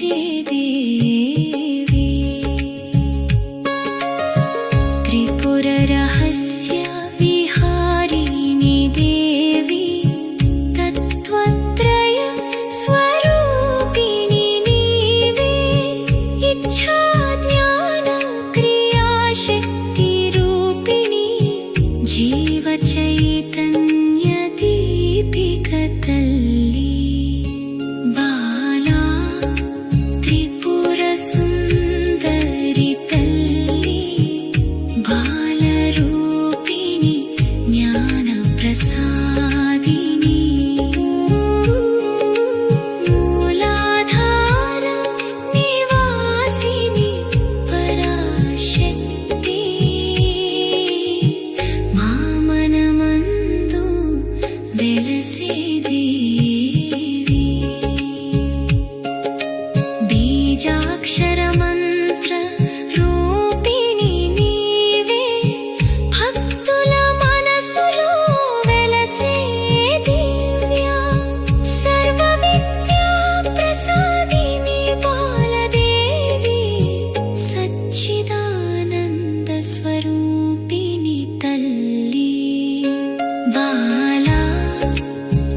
వెలసే దేవి త్రిపుర రహస్య విహారిణి దేవి తత్వత్రయ స్వరూపిణి నీవే ఇచ్ఛా జ్ఞాన క్రియాశక్తి రూపిణి జీవ చైతన్య దీపిక తల్లి బాలా త్రిపుర సుందరి తల్లి బాల రూపిణి జ్ఞాన ప్రసాదిని మూలాధార నివాసిని పరాశక్తి మామనమందు వెలసే దేవి బీజాక్షర మంత్ర రూపిణి నీవే భక్తుల మనసులో వెలసే దివ్య సర్వ విద్యా ప్రసాదిని బాలదేవి సచ్చిదానంద స్వరూపిణి తల్లి బాలా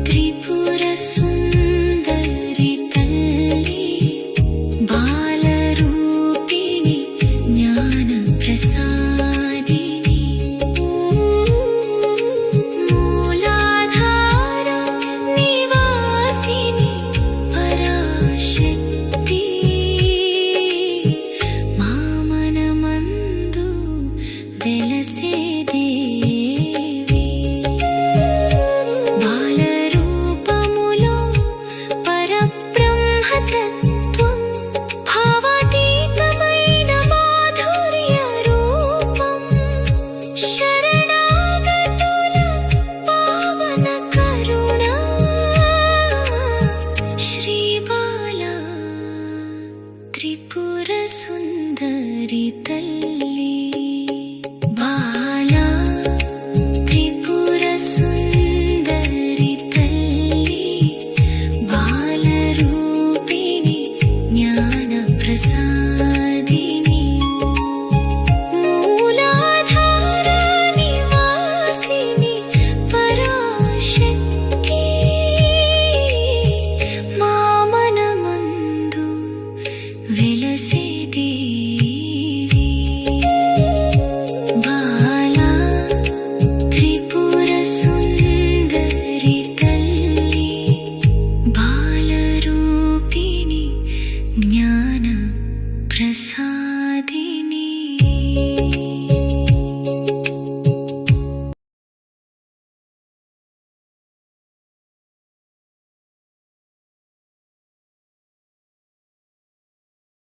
త్రిపుర సుందరి తల్లి బాల రూపిణి జ్ఞాన ప్రసాదిని మూలాధార నివాసిని పరాశక్తి మామనమందు వెలసే దేవి బాల రూపములో పరబ్రహ్మతత్వం భావాతీతమైన మాధుర్య రూపం శరణాగతుల పావన కరుణ శ్రీ బాలా త్రిపుర సుందరి తల్లి బాలా త్రిపుర సుందరి తల్లి బాల రూపిణి జ్ఞాన ప్రసాదిని మూలాధార నివాసిని పరాశక్తి మామనమందు వెలసే దేవి బాలా త్రిపుర సుందరి తల్లి బాల రూపిణి జ్ఞాన ప్రసాదిని